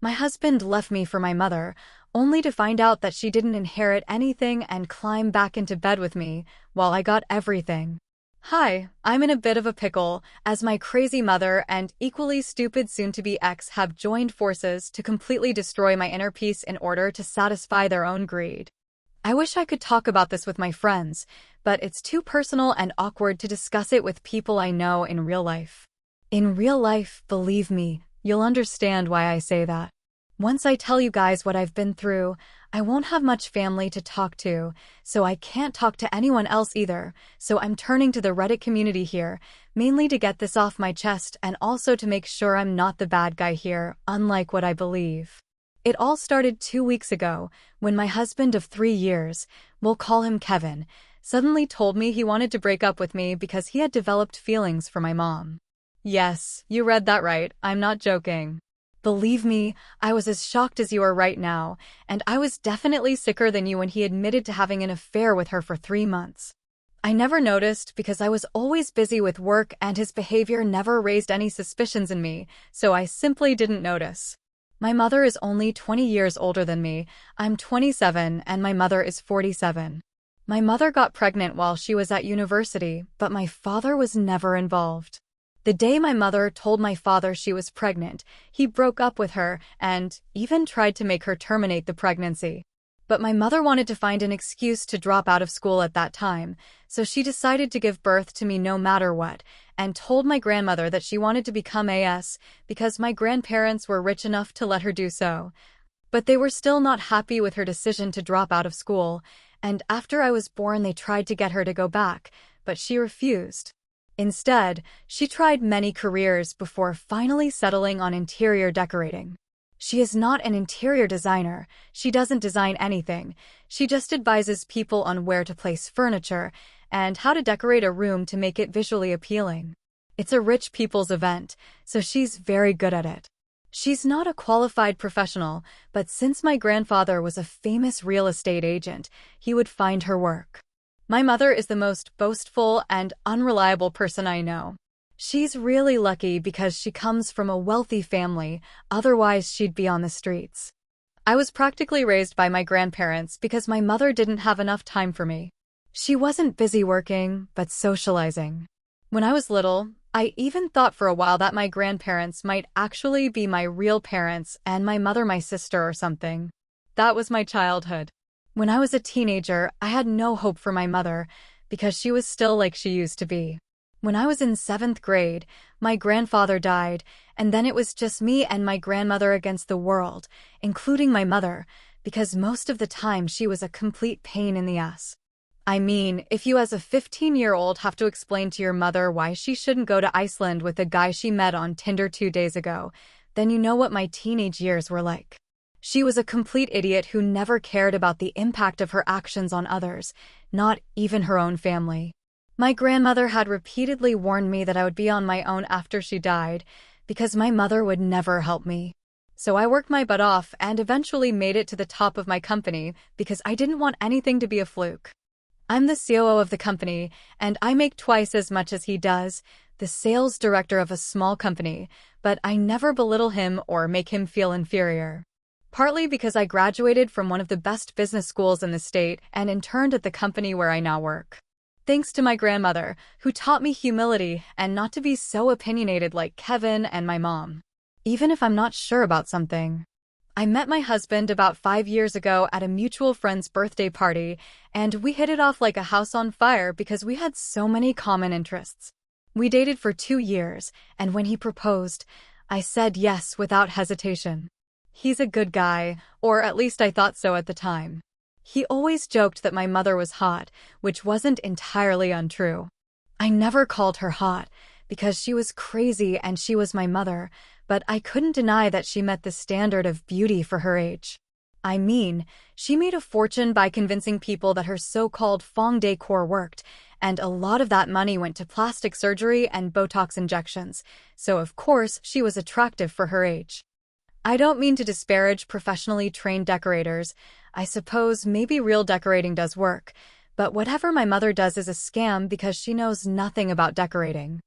My husband left me for my mother, only to find out that she didn't inherit anything and climb back into bed with me while I got everything. Hi, I'm in a bit of a pickle, as my crazy mother and equally stupid soon-to-be ex have joined forces to completely destroy my inner peace in order to satisfy their own greed. I wish I could talk about this with my friends, but it's too personal and awkward to discuss it with people I know in real life. In real life, believe me, you'll understand why I say that. Once I tell you guys what I've been through, I won't have much family to talk to, so I can't talk to anyone else either, so I'm turning to the Reddit community here, mainly to get this off my chest and also to make sure I'm not the bad guy here, unlike what I believe. It all started 2 weeks ago, when my husband of 3 years, we'll call him Kevin, suddenly told me he wanted to break up with me because he had developed feelings for my mom. Yes, you read that right, I'm not joking. Believe me, I was as shocked as you are right now, and I was definitely sicker than you when he admitted to having an affair with her for 3 months. I never noticed because I was always busy with work and his behavior never raised any suspicions in me, so I simply didn't notice. My mother is only 20 years older than me, I'm 27 and my mother is 47. My mother got pregnant while she was at university, but my father was never involved. The day my mother told my father she was pregnant, he broke up with her and even tried to make her terminate the pregnancy. But my mother wanted to find an excuse to drop out of school at that time, so she decided to give birth to me no matter what, and told my grandmother that she wanted to become AS because my grandparents were rich enough to let her do so. But they were still not happy with her decision to drop out of school, and after I was born they tried to get her to go back, but she refused. Instead, she tried many careers before finally settling on interior decorating. She is not an interior designer, she doesn't design anything, she just advises people on where to place furniture and how to decorate a room to make it visually appealing. It's a rich people's event, so she's very good at it. She's not a qualified professional, but since my grandfather was a famous real estate agent, he would find her work. My mother is the most boastful and unreliable person I know. She's really lucky because she comes from a wealthy family, otherwise she'd be on the streets. I was practically raised by my grandparents because my mother didn't have enough time for me. She wasn't busy working, but socializing. When I was little, I even thought for a while that my grandparents might actually be my real parents and my mother my sister or something. That was my childhood. When I was a teenager, I had no hope for my mother because she was still like she used to be. When I was in 7th grade, my grandfather died, and then it was just me and my grandmother against the world, including my mother, because most of the time she was a complete pain in the ass. I mean, if you as a 15-year-old have to explain to your mother why she shouldn't go to Iceland with a guy she met on Tinder 2 days ago, then you know what my teenage years were like. She was a complete idiot who never cared about the impact of her actions on others, not even her own family. My grandmother had repeatedly warned me that I would be on my own after she died, because my mother would never help me. So I worked my butt off and eventually made it to the top of my company because I didn't want anything to be a fluke. I'm the COO of the company, and I make twice as much as he does, the sales director of a small company, but I never belittle him or make him feel inferior. Partly because I graduated from one of the best business schools in the state and interned at the company where I now work. Thanks to my grandmother, who taught me humility and not to be so opinionated like Kevin and my mom. Even if I'm not sure about something. I met my husband about 5 years ago at a mutual friend's birthday party, and we hit it off like a house on fire because we had so many common interests. We dated for 2 years, and when he proposed, I said yes without hesitation. He's a good guy, or at least I thought so at the time. He always joked that my mother was hot, which wasn't entirely untrue. I never called her hot, because she was crazy and she was my mother, but I couldn't deny that she met the standard of beauty for her age. I mean, she made a fortune by convincing people that her so-called feng decor worked, and a lot of that money went to plastic surgery and Botox injections, so of course she was attractive for her age. I don't mean to disparage professionally trained decorators. I suppose maybe real decorating does work, but whatever my mother does is a scam because she knows nothing about decorating.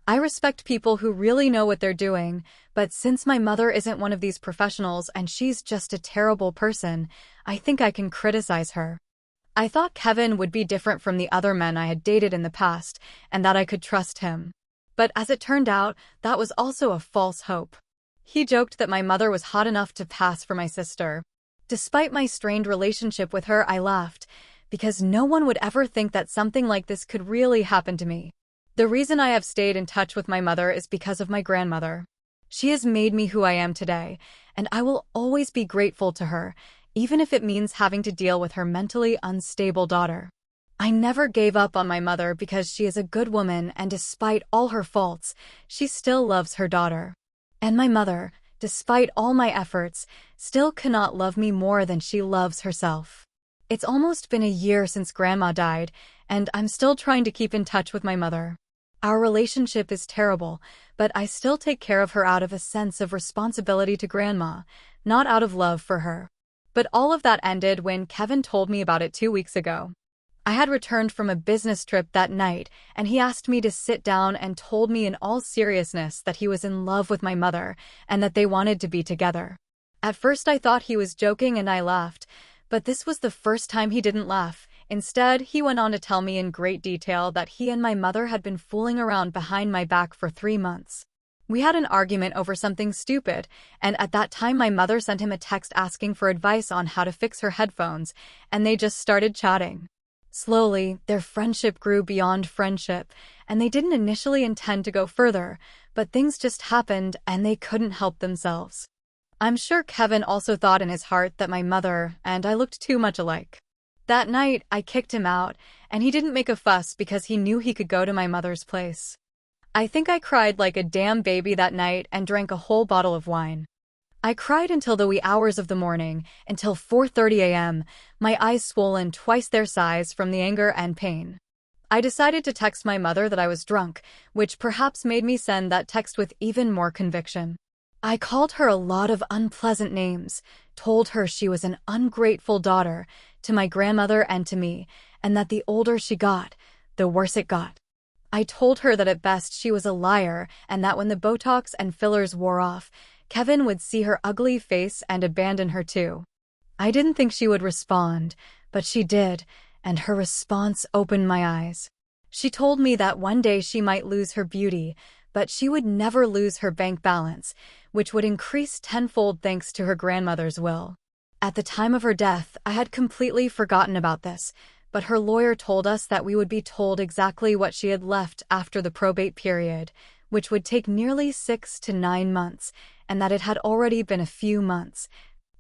I respect people who really know what they're doing, but since my mother isn't one of these professionals and she's just a terrible person, I think I can criticize her. I thought Kevin would be different from the other men I had dated in the past, and that I could trust him. But as it turned out, that was also a false hope. He joked that my mother was hot enough to pass for my sister. Despite my strained relationship with her, I laughed, because no one would ever think that something like this could really happen to me. The reason I have stayed in touch with my mother is because of my grandmother. She has made me who I am today, and I will always be grateful to her, even if it means having to deal with her mentally unstable daughter. I never gave up on my mother because she is a good woman, and despite all her faults, she still loves her daughter. And my mother, despite all my efforts, still cannot love me more than she loves herself. It's almost been a year since Grandma died, and I'm still trying to keep in touch with my mother. Our relationship is terrible, but I still take care of her out of a sense of responsibility to Grandma, not out of love for her. But all of that ended when Kevin told me about it 2 weeks ago. I had returned from a business trip that night, and he asked me to sit down and told me in all seriousness that he was in love with my mother and that they wanted to be together. At first I thought he was joking and I laughed, but this was the first time he didn't laugh. Instead, he went on to tell me in great detail that he and my mother had been fooling around behind my back for 3 months. We had an argument over something stupid, and at that time my mother sent him a text asking for advice on how to fix her headphones, and they just started chatting. Slowly, their friendship grew beyond friendship, and they didn't initially intend to go further, but things just happened and they couldn't help themselves. I'm sure Kevin also thought in his heart that my mother and I looked too much alike. That night, I kicked him out, and he didn't make a fuss because he knew he could go to my mother's place. I think I cried like a damn baby that night and drank a whole bottle of wine. I cried until the wee hours of the morning, until 4:30 a.m., my eyes swollen twice their size from the anger and pain. I decided to text my mother that I was drunk, which perhaps made me send that text with even more conviction. I called her a lot of unpleasant names, told her she was an ungrateful daughter to my grandmother and to me, and that the older she got, the worse it got. I told her that at best she was a liar and that when the Botox and fillers wore off, Kevin would see her ugly face and abandon her too. I didn't think she would respond, but she did, and her response opened my eyes. She told me that one day she might lose her beauty, but she would never lose her bank balance, which would increase tenfold thanks to her grandmother's will. At the time of her death, I had completely forgotten about this, but her lawyer told us that we would be told exactly what she had left after the probate period, which would take nearly 6 to 9 months, and that it had already been a few months,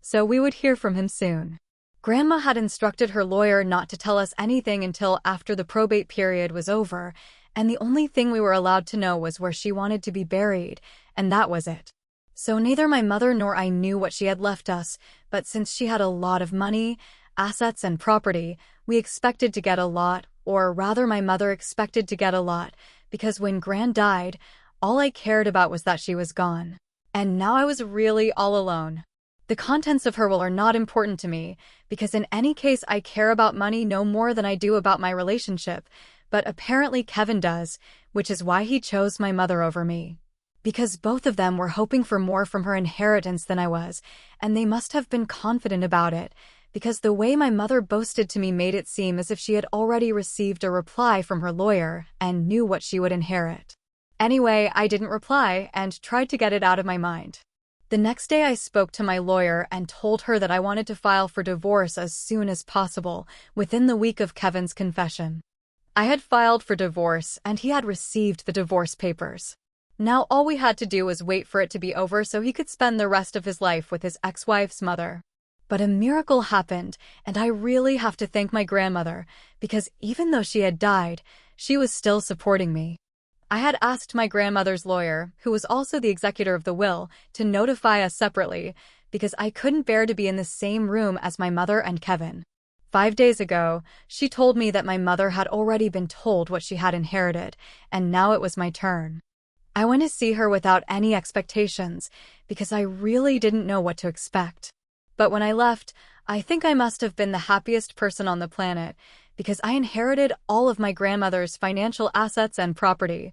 so we would hear from him soon. Grandma had instructed her lawyer not to tell us anything until after the probate period was over, and the only thing we were allowed to know was where she wanted to be buried, and that was it. So neither my mother nor I knew what she had left us, but since she had a lot of money, assets and property, we expected to get a lot, or rather my mother expected to get a lot, because when Gran died, all I cared about was that she was gone. And now I was really all alone. The contents of her will are not important to me, because in any case I care about money no more than I do about my relationship, but apparently Kevin does, which is why he chose my mother over me. Because both of them were hoping for more from her inheritance than I was, and they must have been confident about it, because the way my mother boasted to me made it seem as if she had already received a reply from her lawyer and knew what she would inherit. Anyway, I didn't reply and tried to get it out of my mind. The next day I spoke to my lawyer and told her that I wanted to file for divorce as soon as possible, within the week of Kevin's confession. I had filed for divorce and he had received the divorce papers. Now all we had to do was wait for it to be over so he could spend the rest of his life with his ex-wife's mother. But a miracle happened, and I really have to thank my grandmother, because even though she had died, she was still supporting me. I had asked my grandmother's lawyer, who was also the executor of the will, to notify us separately, because I couldn't bear to be in the same room as my mother and Kevin. 5 days ago, she told me that my mother had already been told what she had inherited, and now it was my turn. I went to see her without any expectations, because I really didn't know what to expect. But when I left, I think I must have been the happiest person on the planet, because I inherited all of my grandmother's financial assets and property.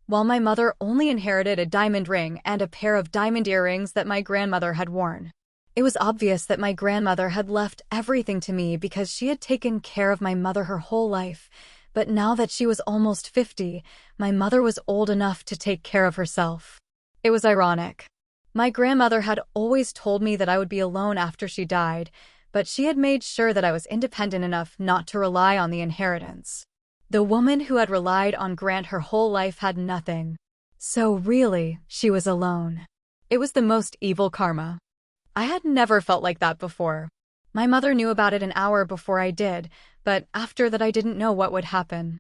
while my mother only inherited a diamond ring and a pair of diamond earrings that my grandmother had worn. It was obvious that my grandmother had left everything to me because she had taken care of my mother her whole life, but now that she was almost 50, my mother was old enough to take care of herself. It was ironic. My grandmother had always told me that I would be alone after she died, but she had made sure that I was independent enough not to rely on the inheritance. The woman who had relied on Grant her whole life had nothing. So really, she was alone. It was the most evil karma. I had never felt like that before. My mother knew about it an hour before I did, but after that I didn't know what would happen.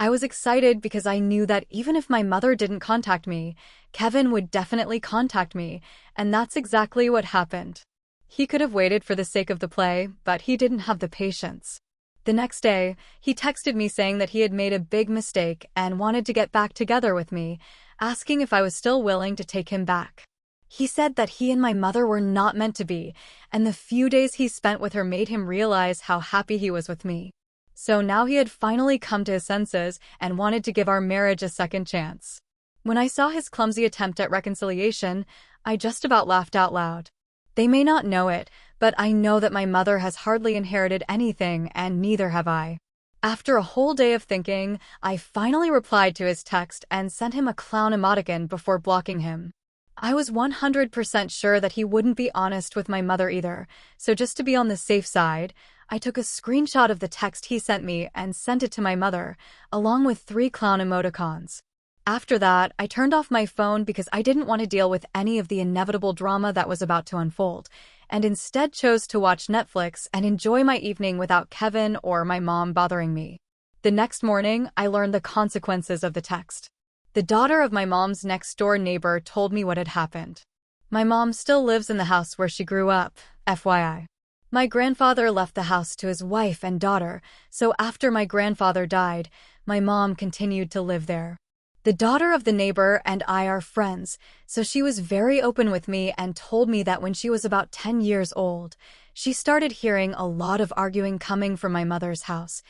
I was excited because I knew that even if my mother didn't contact me, Kevin would definitely contact me, and that's exactly what happened. He could have waited for the sake of the play, but he didn't have the patience. The next day, he texted me saying that he had made a big mistake and wanted to get back together with me, asking if I was still willing to take him back. He said that he and my mother were not meant to be, and the few days he spent with her made him realize how happy he was with me. So now he had finally come to his senses and wanted to give our marriage a second chance. When I saw his clumsy attempt at reconciliation, I just about laughed out loud. They may not know it, but I know that my mother has hardly inherited anything, and neither have I. After a whole day of thinking, I finally replied to his text and sent him a clown emoticon before blocking him. I was 100% sure that he wouldn't be honest with my mother either, so just to be on the safe side, I took a screenshot of the text he sent me and sent it to my mother, along with 3 clown emoticons. After that, I turned off my phone because I didn't want to deal with any of the inevitable drama that was about to unfold, and instead chose to watch Netflix and enjoy my evening without Kevin or my mom bothering me. The next morning, I learned the consequences of the text. The daughter of my mom's next-door neighbor told me what had happened. My mom still lives in the house where she grew up, FYI. My grandfather left the house to his wife and daughter, so after my grandfather died, my mom continued to live there. The daughter of the neighbor and I are friends, so she was very open with me and told me that when she was about 10 years old, she started hearing a lot of arguing coming from my mother's house,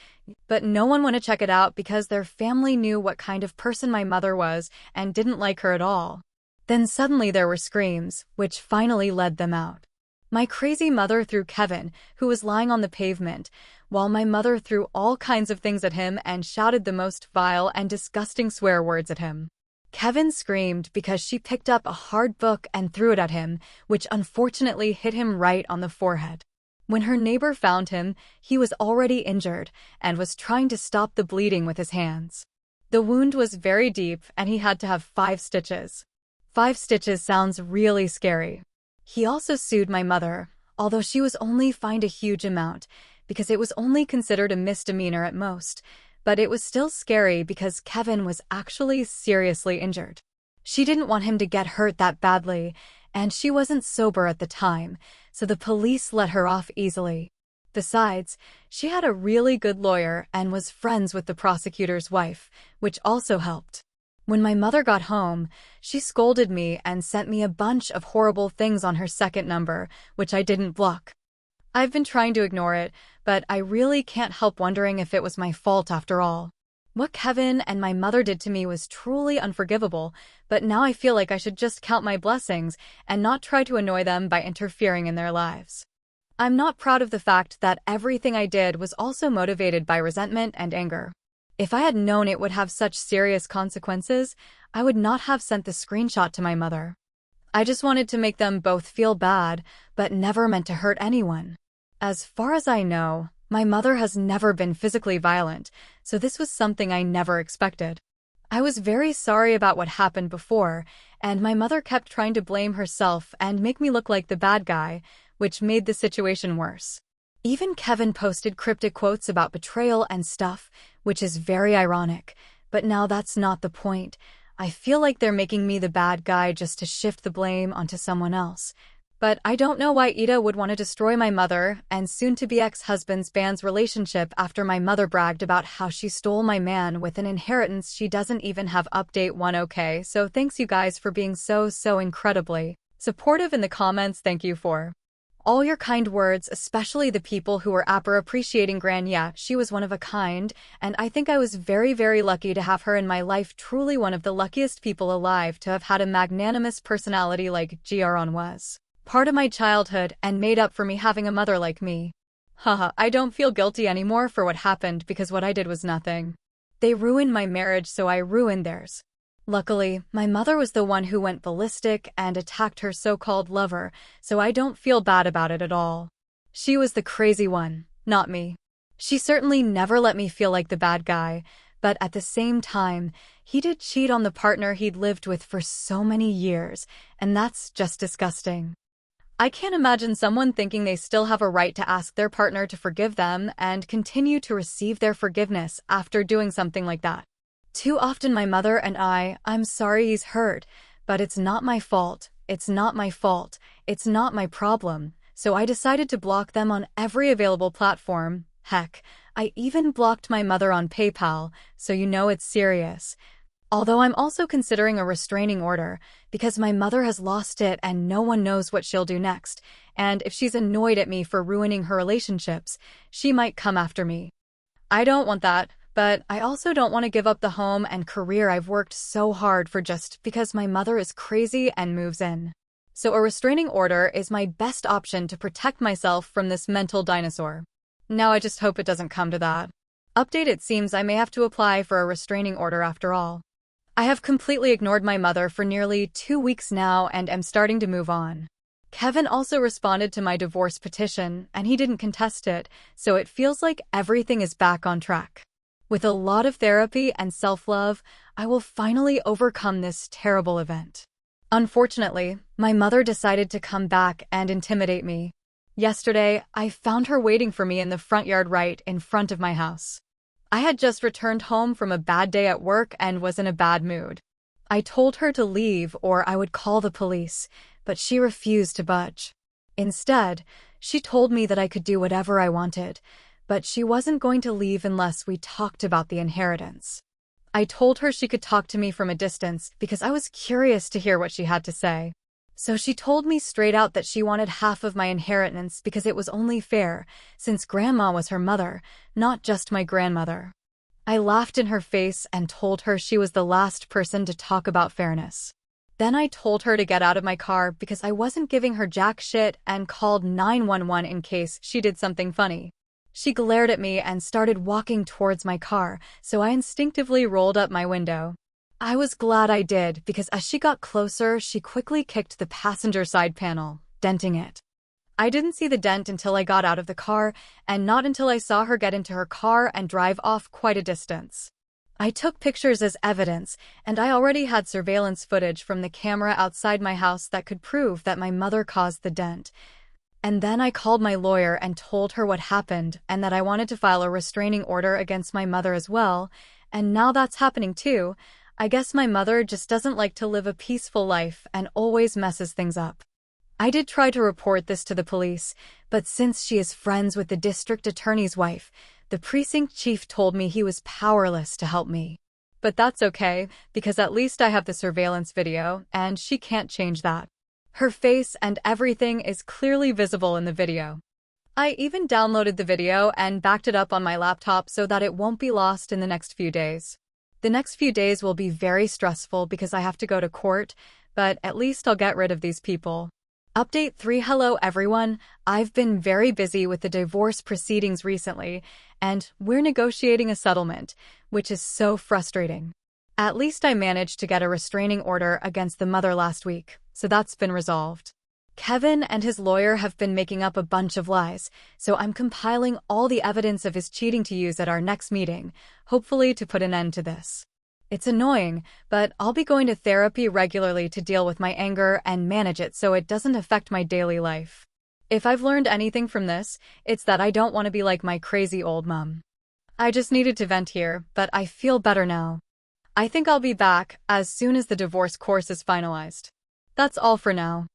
but no one wanted to check it out because their family knew what kind of person my mother was and didn't like her at all. Then suddenly there were screams, which finally led them out. My crazy mother threw Kevin, who was lying on the pavement, while my mother threw all kinds of things at him and shouted the most vile and disgusting swear words at him. Kevin screamed because she picked up a hard book and threw it at him, which unfortunately hit him right on the forehead. When her neighbor found him, he was already injured and was trying to stop the bleeding with his hands. The wound was very deep and he had to have 5 stitches. 5 stitches sounds really scary. He also sued my mother, although she was only fined a huge amount, because it was only considered a misdemeanor at most, but it was still scary because Kevin was actually seriously injured. She didn't want him to get hurt that badly, and she wasn't sober at the time, so the police let her off easily. Besides, she had a really good lawyer and was friends with the prosecutor's wife, which also helped. When my mother got home, she scolded me and sent me a bunch of horrible things on her second number, which I didn't block. I've been trying to ignore it, but I really can't help wondering if it was my fault after all. What Kevin and my mother did to me was truly unforgivable, but now I feel like I should just count my blessings and not try to annoy them by interfering in their lives. I'm not proud of the fact that everything I did was also motivated by resentment and anger. If I had known it would have such serious consequences, I would not have sent the screenshot to my mother. I just wanted to make them both feel bad, but never meant to hurt anyone. As far as I know, my mother has never been physically violent, so this was something I never expected. I was very sorry about what happened before, and my mother kept trying to blame herself and make me look like the bad guy, which made the situation worse. Even Kevin posted cryptic quotes about betrayal and stuff, which is very ironic, but now that's not the point. I feel like they're making me the bad guy just to shift the blame onto someone else. But I don't know why Ida would want to destroy my mother and soon-to-be ex-husband's band's relationship after my mother bragged about how she stole my man with an inheritance she doesn't even have. Update 1. Okay, so thanks you guys for being so incredibly supportive in the comments. Thank you for All your kind words, especially the people who were appreciating Gran. Yeah, she was one of a kind, and I think I was very, very lucky to have her in my life. Truly one of the luckiest people alive to have had a magnanimous personality like Giron was. Part of my childhood and made up for me having a mother like me. Haha, I don't feel guilty anymore for what happened because what I did was nothing. They ruined my marriage, so I ruined theirs. Luckily, my mother was the one who went ballistic and attacked her so-called lover, so I don't feel bad about it at all. She was the crazy one, not me. She certainly never let me feel like the bad guy, but at the same time, he did cheat on the partner he'd lived with for so many years, and that's just disgusting. I can't imagine someone thinking they still have a right to ask their partner to forgive them and continue to receive their forgiveness after doing something like that. Too often my mother and I'm sorry he's hurt, but it's not my fault, it's not my fault, it's not my problem, so I decided to block them on every available platform. Heck, I even blocked my mother on PayPal, so you know it's serious. Although I'm also considering a restraining order, because my mother has lost it and no one knows what she'll do next, and if she's annoyed at me for ruining her relationships, she might come after me. I don't want that. But I also don't want to give up the home and career I've worked so hard for just because my mother is crazy and moves in. So a restraining order is my best option to protect myself from this mental dinosaur. Now I just hope it doesn't come to that. Update: it seems I may have to apply for a restraining order after all. I have completely ignored my mother for nearly 2 weeks now and am starting to move on. Kevin also responded to my divorce petition and he didn't contest it, so it feels like everything is back on track. With a lot of therapy and self-love, I will finally overcome this terrible event. Unfortunately, my mother decided to come back and intimidate me. Yesterday, I found her waiting for me in the front yard right in front of my house. I had just returned home from a bad day at work and was in a bad mood. I told her to leave or I would call the police, but she refused to budge. Instead, she told me that I could do whatever I wanted, but she wasn't going to leave unless we talked about the inheritance. I told her she could talk to me from a distance because I was curious to hear what she had to say. So she told me straight out that she wanted half of my inheritance because it was only fair, since Grandma was her mother, not just my grandmother. I laughed in her face and told her she was the last person to talk about fairness. Then I told her to get out of my car because I wasn't giving her jack shit and called 911 in case she did something funny. She glared at me and started walking towards my car, so I instinctively rolled up my window. I was glad I did because as she got closer, she quickly kicked the passenger side panel, denting it. I didn't see the dent until I got out of the car, and not until I saw her get into her car and drive off quite a distance. I took pictures as evidence, and I already had surveillance footage from the camera outside my house that could prove that my mother caused the dent. And then I called my lawyer and told her what happened and that I wanted to file a restraining order against my mother as well, and now that's happening too. I guess my mother just doesn't like to live a peaceful life and always messes things up. I did try to report this to the police, but since she is friends with the district attorney's wife, the precinct chief told me he was powerless to help me. But that's okay, because at least I have the surveillance video, and she can't change that. Her face and everything is clearly visible in the video. I even downloaded the video and backed it up on my laptop so that it won't be lost in the next few days. The next few days will be very stressful because I have to go to court, but at least I'll get rid of these people. Update 3: Hello everyone, I've been very busy with the divorce proceedings recently, and we're negotiating a settlement, which is so frustrating. At least I managed to get a restraining order against the mother last week, so that's been resolved. Kevin and his lawyer have been making up a bunch of lies, so I'm compiling all the evidence of his cheating to use at our next meeting, hopefully to put an end to this. It's annoying, but I'll be going to therapy regularly to deal with my anger and manage it so it doesn't affect my daily life. If I've learned anything from this, it's that I don't want to be like my crazy old mom. I just needed to vent here, but I feel better now. I think I'll be back as soon as the divorce course is finalized. That's all for now.